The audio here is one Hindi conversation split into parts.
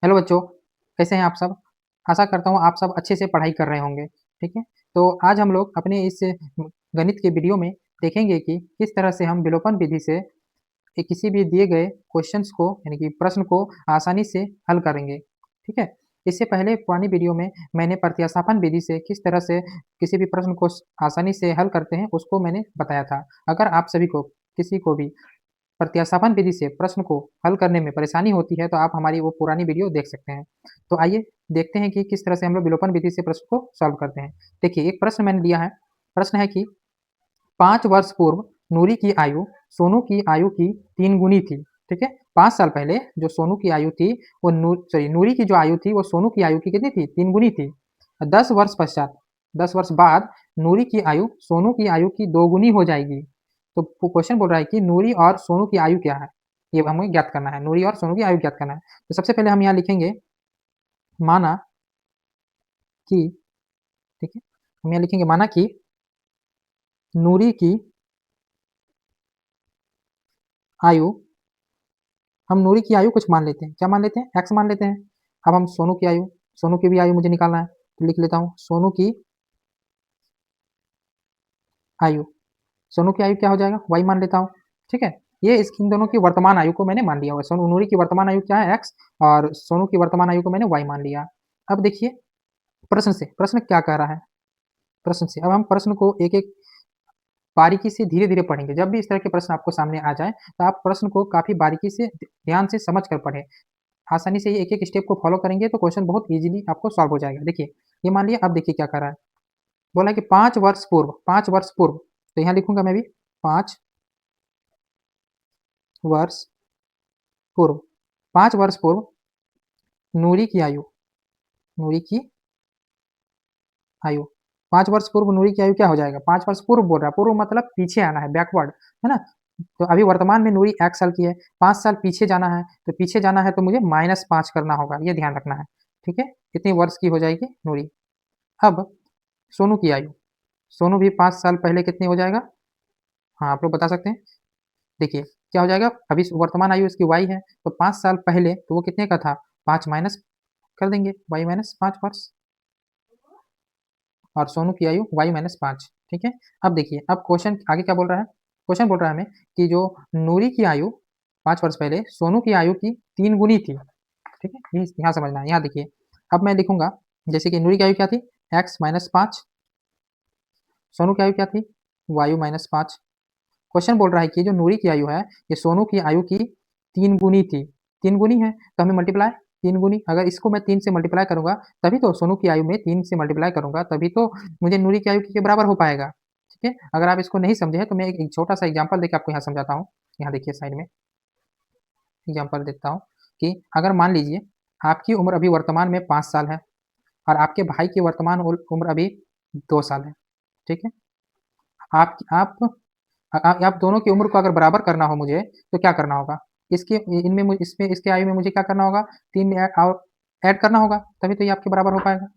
हेलो बच्चों, कैसे हैं आप सब? आशा करता हूँ आप सब अच्छे से पढ़ाई कर रहे होंगे, ठीक है? तो आज हम लोग अपने इस गणित के वीडियो में देखेंगे कि किस तरह से हम विलोपन विधि से किसी भी दिए गए क्वेश्चंस को यानी कि प्रश्न को आसानी से हल करेंगे, ठीक है? इससे पहले पुरानी वीडियो में मैंने प्रतिस्थापन विधि से किस तरह से किसी भी प्रश्न को आसानी से हल करते हैं, उसको मैंने बताया था। अगर आप सभी को किसी को भी प्रतिस्थापन विधि से प्रश्न को हल करने में परेशानी होती है तो आप हमारी वो पुरानी वीडियो देख सकते हैं। तो आइए देखते हैं कि किस तरह से हम लोग विलोपन विधि से प्रश्न को सॉल्व करते हैं। देखिए एक प्रश्न मैंने दिया है, प्रश्न है कि 5 वर्ष पूर्व नूरी की आयु सोनू की आयु की 3 गुनी थी, ठीक है? 5 साल पहले जो सोनू की आयु थी वो नूरी की जो आयु थी वो सोनू की आयु की कितनी थी? 3 गुनी थी। 10 वर्ष पश्चात 10 वर्ष बाद नूरी की आयु सोनू की आयु की 2 गुनी हो जाएगी। तो क्वेश्चन बोल रहा है कि नूरी और सोनू की आयु क्या है? ये हमें ज्ञात करना है, नूरी और सोनू की आयु ज्ञात करना है। तो सबसे पहले हम यहाँ लिखेंगे माना कि, ठीक है? हम यहाँ लिखेंगे माना कि नूरी की आयु, हम नूरी की आयु कुछ मान लेते हैं, क्या मान लेते हैं? एक्स मान लेते हैं। अब हम सोनू की भी आयु मुझे निकालना है, तो लिख लेता हूँ सोनू की आयु। सोनू की आयु क्या हो जाएगा? वाई मान लेता हूँ, ठीक है? ये इन दोनों की वर्तमान आयु को मैंने मान लिया हुआ है। सोनू नूरी की वर्तमान आयु क्या है? एक्स, और सोनू की वर्तमान आयु को मैंने वाई मान लिया। अब देखिए प्रश्न क्या कह रहा है? प्रश्न से अब हम प्रश्न को एक एक बारीकी से धीरे धीरे पढ़ेंगे। जब भी इस तरह के प्रश्न आपको सामने आ जाए तो आप प्रश्न को काफी बारीकी से ध्यान से समझ कर पढ़ें। आसानी से ये एक एक स्टेप को फॉलो करेंगे तो क्वेश्चन बहुत इजीली आपको सॉल्व हो जाएगा। देखिए ये मान लिया, अब देखिए क्या कर रहा है, बोला है कि 5 वर्ष पूर्व, तो यहाँ लिखूंगा मैं भी 5 वर्ष पूर्व, 5 वर्ष पूर्व नूरी की आयु, नूरी की आयु 5 वर्ष पूर्व नूरी की आयु क्या हो जाएगा? 5 वर्ष पूर्व बोल रहा है, पूर्व मतलब पीछे आना है, बैकवर्ड, है ना? तो अभी वर्तमान में नूरी 1 साल की है, 5 साल पीछे जाना है, तो पीछे जाना है तो मुझे -5 करना होगा, ये ध्यान रखना है, ठीक है? कितनी वर्ष की हो जाएगी नूरी? अब सोनू की आयु, सोनू भी 5 साल पहले कितनी हो जाएगा? हाँ आप लोग बता सकते हैं। देखिए क्या हो जाएगा, अभी वर्तमान आयु इसकी वाई है, तो 5 साल पहले तो वो कितने का था? 5 माइनस कर देंगे, y-5 वर्ष, और सोनू की आयु y-5, ठीक है? अब देखिए अब क्वेश्चन आगे क्या बोल रहा है? क्वेश्चन बोल रहा है हमें कि जो नूरी की आयु 5 वर्ष पहले सोनू की आयु की 3 गुनी थी, ठीक है? ये यहाँ समझना है। यहाँ देखिए अब मैं लिखूंगा, जैसे कि नूरी की आयु क्या थी? x-5, सोनू की आयु क्या थी? y-5। क्वेश्चन बोल रहा है कि जो नूरी की आयु है ये सोनू की आयु की 3 गुनी थी, 3 गुनी है तो हमें मल्टीप्लाई, 3 गुनी, अगर इसको मैं 3 से मल्टीप्लाई करूंगा तभी तो सोनू की आयु में 3 से मल्टीप्लाई करूंगा तभी तो मुझे नूरी की आयु के बराबर हो पाएगा, ठीक है? अगर आप इसको नहीं समझे हैं तो मैं एक छोटा सा एग्जाम्पल देकर आपको यहाँ समझाता हूँ। यहाँ देखिए साइड में एग्जाम्पल देता हूँ कि अगर मान लीजिए आपकी उम्र अभी वर्तमान में 5 साल है और आपके भाई की वर्तमान उम्र अभी 2 साल है, ठीक है? आप आप दोनों की उम्र को अगर बराबर करना हो मुझे तो क्या करना होगा? इसके इनमें इसमें इसके आयु में मुझे क्या करना होगा? 3 में ऐड करना होगा, तभी तो ये आपके बराबर हो पाएगा,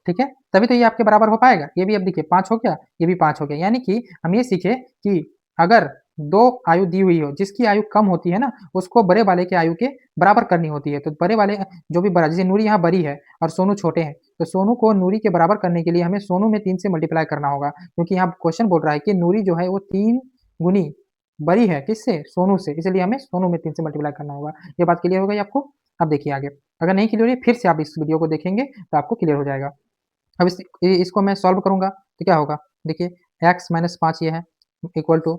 ठीक है? तभी तो ये आपके बराबर हो पाएगा। ये भी अब देखिए 5 हो गया, ये भी 5 हो गया, यानी कि हम ये सीखे कि अगर 2 आयु दी हुई हो, जिसकी आयु कम होती है ना, उसको बड़े वाले के आयु के बराबर करनी होती है। तो बड़े वाले जो भी बड़ा, जैसे नूरी यहाँ बड़ी है और सोनू छोटे हैं, तो सोनू को नूरी के बराबर करने के लिए हमें सोनू में 3 से मल्टीप्लाई करना होगा, क्योंकि यहाँ क्वेश्चन बोल रहा है कि नूरी जो है वो 3 गुनी बड़ी है किससे? सोनू से, इसलिए हमें सोनू में 3 से मल्टीप्लाई करना होगा। ये बात क्लियर हो गई आपको? अब देखिए आगे, अगर नहीं क्लियर है फिर से आप इस वीडियो को देखेंगे तो आपको क्लियर हो जाएगा। अब इसको मैं सॉल्व करूंगा तो क्या होगा? देखिए x-5 ये है, इक्वल टू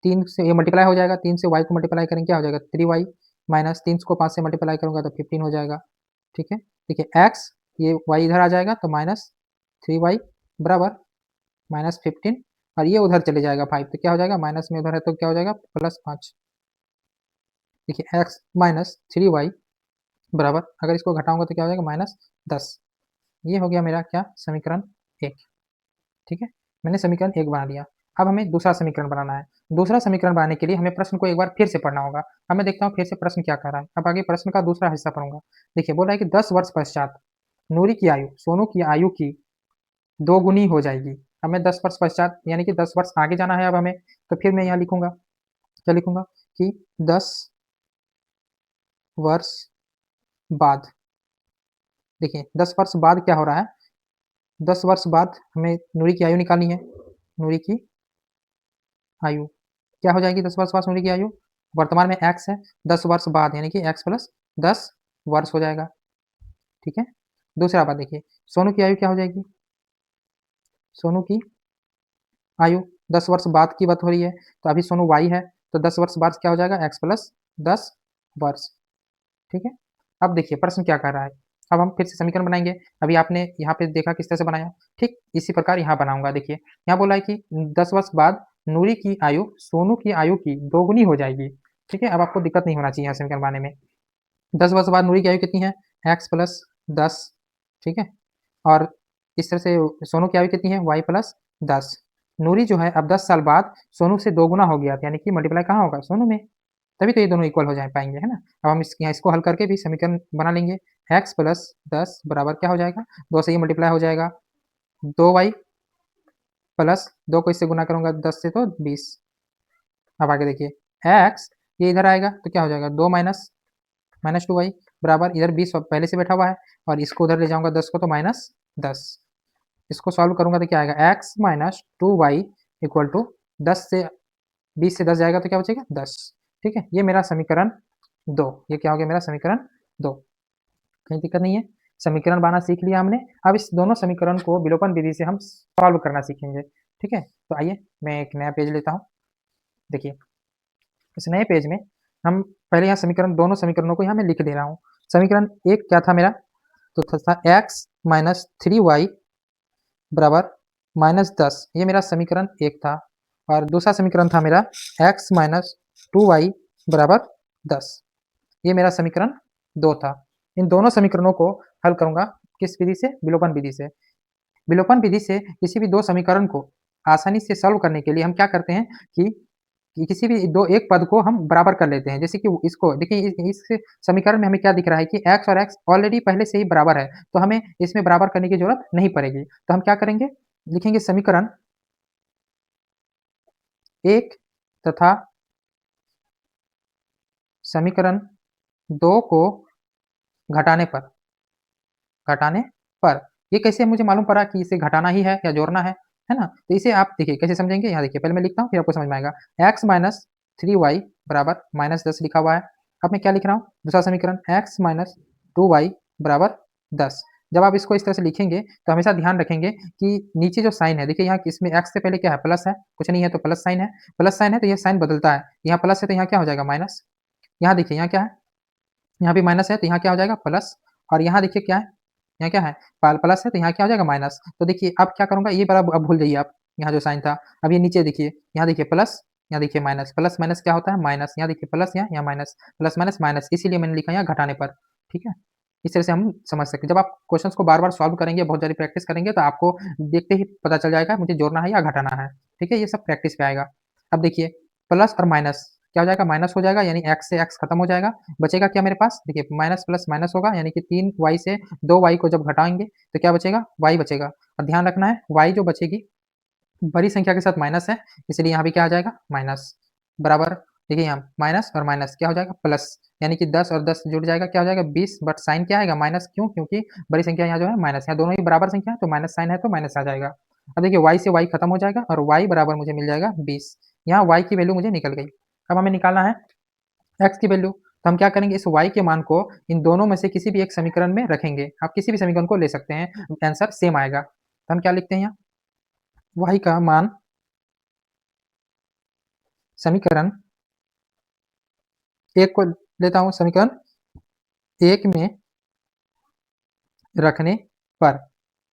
3 से ये मल्टीप्लाई हो जाएगा, 3 से y को मल्टीप्लाई करेंगे क्या हो जाएगा? 3y, माइनस 3 को 5 से मल्टीप्लाई करूंगा तो 15 हो जाएगा, ठीक है? देखिए x, ये y इधर आ जाएगा तो -3y बराबर -15, और ये उधर चले जाएगा 5, तो क्या हो जाएगा? माइनस में उधर है तो क्या हो जाएगा? +5। देखिए x-3y बराबर, अगर इसको घटाऊंगा तो क्या हो जाएगा? -10। ये हो गया मेरा क्या? समीकरण 1, ठीक है? मैंने समीकरण 1 बना लिया। अब हमें दूसरा समीकरण बनाना है। दूसरा समीकरण बनाने के लिए हमें प्रश्न को एक बार फिर से पढ़ना होगा। अब मैं देखता हूँ फिर से प्रश्न क्या कह रहा है। अब आगे प्रश्न का दूसरा हिस्सा पढ़ूंगा। देखिए बोल रहा है कि 10 वर्ष पश्चात नूरी की आयु सोनू की आयु की 2 गुनी हो जाएगी। अब मैं 10 वर्ष पश्चात यानी कि 10 वर्ष आगे जाना है अब हमें, तो फिर मैं यहाँ लिखूंगा, क्या लिखूंगा कि 10 वर्ष बाद। देखिए 10 वर्ष बाद क्या हो रहा है, 10 वर्ष बाद हमें नूरी की आयु निकालनी है। नूरी की आयु क्या हो जाएगी 10 वर्ष बाद नूरी की आयु? वर्तमान में x है, 10 वर्ष बाद यानी कि x प्लस 10 वर्ष हो जाएगा। ठीक है। दूसरा बात देखिए, सोनू की आयु क्या हो जाएगी? सोनू की आयु 10 वर्ष बाद की बात हो रही है, तो अभी सोनू y है, तो 10 वर्ष बाद क्या हो जाएगा? x प्लस 10 वर्ष। ठीक है। अब देखिए प्रश्न क्या कर रहा है, अब हम फिर से समीकरण बनाएंगे। अभी आपने यहाँ पे देखा किस तरह से बनाया, ठीक इसी प्रकार यहाँ बनाऊंगा। देखिए यहाँ बोला है कि 10 वर्ष बाद नूरी की आयु सोनू की आयु की दोगुनी हो जाएगी। ठीक है, अब आपको दिक्कत नहीं होना चाहिए यहाँ समीकरण बनाने में। 10 वर्ष बाद नूरी की आयु कितनी है? x plus 10। ठीक है, और इस तरह से सोनू की आयु कितनी है? y plus 10। नूरी जो है अब 10 साल बाद सोनू से दोगुना हो गया, यानी कि मल्टीप्लाई कहाँ होगा? सोनू में। तभी तो ये दोनों इक्वल हो जाए पाएंगे, है ना। अब हम यहाँ इसको हल करके भी समीकरण बना लेंगे। x प्लस 10 बराबर क्या हो जाएगा? 2 से ये मल्टीप्लाई हो जाएगा, 2y प्लस 2 को इससे गुना करूंगा 10 से तो 20। अब आगे देखिए x ये इधर आएगा तो क्या हो जाएगा? 2 माइनस माइनस 2y बराबर इधर 20 पहले से बैठा हुआ है, और इसको उधर ले जाऊंगा 10 को तो माइनस 10। इसको सॉल्व करूंगा तो क्या आएगा? x minus 2y equal to 10 से 20 से 10 जाएगा तो क्या बचेगा? 10। ठीक है, ये मेरा समीकरण 2। ये क्या हो गया? मेरा समीकरण 2। कहीं दिक्कत नहीं है, समीकरण बनाना सीख लिया हमने। अब इस दोनों समीकरण को विलोपन विधि से हम सॉल्व करना सीखेंगे। ठीक है, तो आइए मैं एक नया पेज लेता हूँ। देखिए इस नए पेज में हम पहले यहाँ समीकरण, दोनों समीकरणों को यहाँ मैं लिख दे रहा हूँ। समीकरण एक क्या था मेरा? तो था x माइनस 3y बराबर माइनस 10। ये मेरा समीकरण एक था। और दूसरा समीकरण था मेरा x माइनस 2y बराबर 10। ये मेरा समीकरण 2 था। इन दोनों समीकरणों को हल करूंगा किस विधि से? विलोपन विधि से। विलोपन विधि से किसी भी दो समीकरण को आसानी से सॉल्व करने के लिए हम क्या करते हैं कि किसी भी दो एक पद को हम बराबर कर लेते हैं। जैसे कि इसको देखिए, इस समीकरण में हमें क्या दिख रहा है कि x और x ऑलरेडी पहले से ही बराबर है, तो हमें इसमें बराबर करने की जरूरत नहीं पड़ेगी। तो हम क्या करेंगे, लिखेंगे समीकरण एक तथा समीकरण दो को घटाने पर, घटाने पर ये कैसे मुझे मालूम पड़ा कि इसे घटाना ही है या जोड़ना है ना। तो इसे आप देखिए कैसे समझेंगे, यहाँ देखिए पहले मैं लिखता हूँ फिर आपको समझ में आएगा। x माइनस 3y बराबर माइनस 10 लिखा हुआ है। अब मैं क्या लिख रहा हूँ? दूसरा समीकरण x माइनस 2y बराबर 10। जब आप इसको इस तरह से लिखेंगे तो हमेशा ध्यान रखेंगे कि नीचे जो साइन है, देखिए यहाँ इसमें x से पहले क्या है? प्लस है, कुछ नहीं है तो प्लस साइन है। प्लस साइन है तो यह साइन बदलता है, यहाँ प्लस है तो यहाँ क्या हो जाएगा? माइनस। यहाँ देखिए यहाँ क्या है? यहाँ भी माइनस है तो यहाँ क्या हो जाएगा? प्लस। और यहाँ देखिए क्या है? यहाँ क्या है? प्लस है तो यहाँ क्या हो जाएगा? माइनस। तो देखिए अब क्या करूंगा, ये बड़ा अब भूल जाइए आप, यहाँ जो साइन था। अब ये नीचे देखिए, यहाँ देखिए प्लस, यहाँ देखिए माइनस। प्लस माइनस क्या होता है? माइनस। यहाँ देखिए प्लस, यहाँ माइनस, प्लस माइनस माइनस, इसीलिए मैंने लिखा यहाँ घटाने पर। ठीक है, इस तरह से हम समझ सकते हैं। जब आप क्वेश्चंस को बार बार सॉल्व करेंगे, बहुत सारी प्रैक्टिस करेंगे, तो आपको देखते ही पता चल जाएगा मुझे जोड़ना है या घटाना है। ठीक है, ये सब प्रैक्टिस पे आएगा। अब देखिए प्लस और माइनस क्या हो जाएगा? माइनस हो जाएगा, यानी x से x खत्म हो जाएगा। बचेगा क्या मेरे पास? देखिए माइनस प्लस माइनस होगा, यानी कि 3y से 2y को जब घटाएंगे तो क्या बचेगा? y बचेगा। और ध्यान रखना है y जो बचेगी बड़ी संख्या के साथ माइनस है, इसलिए यहाँ भी क्या आ जाएगा? माइनस। बराबर, देखिए यहाँ माइनस और माइनस क्या हो जाएगा? प्लस, यानी कि 10 और 10 जुड़ जाएगा, क्या हो जाएगा? 20। बट साइन क्या आएगा? माइनस। क्यों? क्योंकि बड़ी संख्या यहाँ जो है माइनस, यहाँ दोनों ही बराबर संख्या है तो माइनस साइन है तो माइनस आ जाएगा। अब देखिए y से y खत्म हो जाएगा और y बराबर मुझे मिल जाएगा 20। यहाँ y की वैल्यू मुझे निकल गई। अब हमें निकालना है x की वैल्यू, तो हम क्या करेंगे, इस y के मान को इन दोनों में से किसी भी एक समीकरण में रखेंगे। आप किसी भी समीकरण को ले सकते हैं, आंसर सेम आएगा। तो हम क्या लिखते हैं यहाँ, y का मान समीकरण एक को लेता हूँ, समीकरण एक में रखने पर,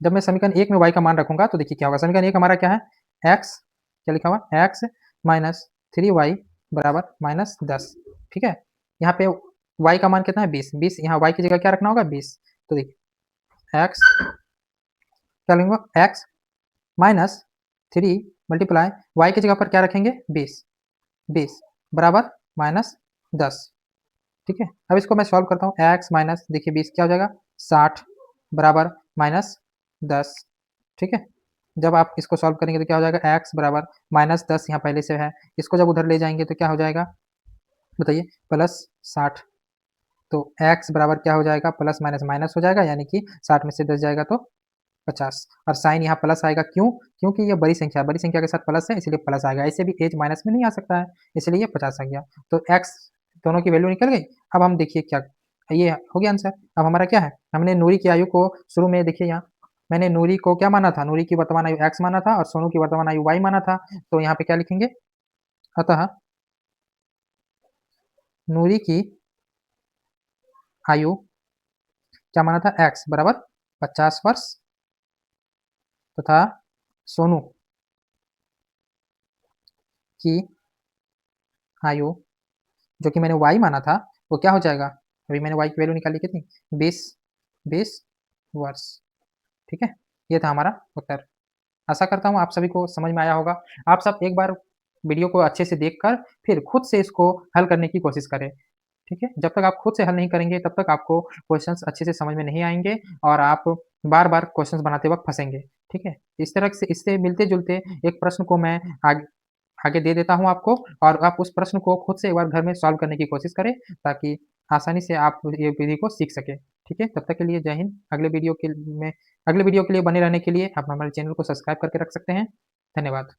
जब मैं समीकरण एक में y का मान रखूंगा तो देखिए क्या होगा। समीकरण एक हमारा क्या है? x, क्या लिखा हुआ? x माइनस 3y बराबर माइनस 10। ठीक है, यहाँ पे y का मान कितना है? 20। 20 यहाँ y की जगह क्या रखना होगा? 20। तो देखिए x क्या लिखूंगा? x माइनस 3 मल्टीप्लाई y की जगह पर क्या रखेंगे? 20। 20 बराबर माइनस 10। ठीक है, अब इसको मैं सॉल्व करता हूँ। x माइनस देखिए 20 क्या हो जाएगा? 60 बराबर माइनस 10। ठीक है, जब आप इसको सॉल्व करेंगे तो क्या हो जाएगा? x बराबर माइनस 10 यहाँ पहले से है, इसको जब उधर ले जाएंगे तो क्या हो जाएगा बताइए? प्लस 60। तो x बराबर क्या हो जाएगा, प्लस माइनस माइनस हो जाएगा, यानी कि 60 में से 10 जाएगा तो 50, और साइन यहाँ प्लस आएगा, क्यों, क्योंकि ये बड़ी संख्या है, बड़ी संख्या के साथ प्लस है इसलिए प्लस आएगा, ऐसे भी एज माइनस में नहीं आ सकता है, इसलिए ये 50 आ गया। तो x दोनों की वैल्यू निकल गई। अब हम देखिए क्या, ये हो गया आंसर। अब हमारा क्या है, हमने नूरी की आयु को शुरू में देखिए यहाँ मैंने नूरी को क्या माना था, नूरी की वर्तमान आयु x माना था और सोनू की वर्तमान आयु y माना था, तो यहाँ पे क्या लिखेंगे, अतः नूरी की आयु क्या माना था, x बराबर 50 वर्ष तथा सोनू की आयु जो कि मैंने y माना था वो क्या हो जाएगा, अभी मैंने y की वैल्यू निकाली कितनी, 20 वर्ष। ठीक है, ये था हमारा उत्तर। आशा करता हूँ आप सभी को समझ में आया होगा। आप सब एक बार वीडियो को अच्छे से देखकर फिर खुद से इसको हल करने की कोशिश करें। ठीक है, जब तक आप खुद से हल नहीं करेंगे तब तक आपको क्वेश्चंस अच्छे से समझ में नहीं आएंगे और आप बार बार क्वेश्चंस बनाते वक्त फंसेंगे। ठीक है, इस तरह से इससे मिलते जुलते एक प्रश्न को मैं आगे आगे दे देता हूँ आपको, और आप उस प्रश्न को खुद से एक बार घर में सॉल्व करने की कोशिश करें ताकि आसानी से आप ये विधि को सीख सकें। ठीक है, तब तक के लिए जय हिंद। अगले वीडियो के लिए बने रहने के लिए आप हमारे चैनल को सब्सक्राइब करके रख सकते हैं। धन्यवाद।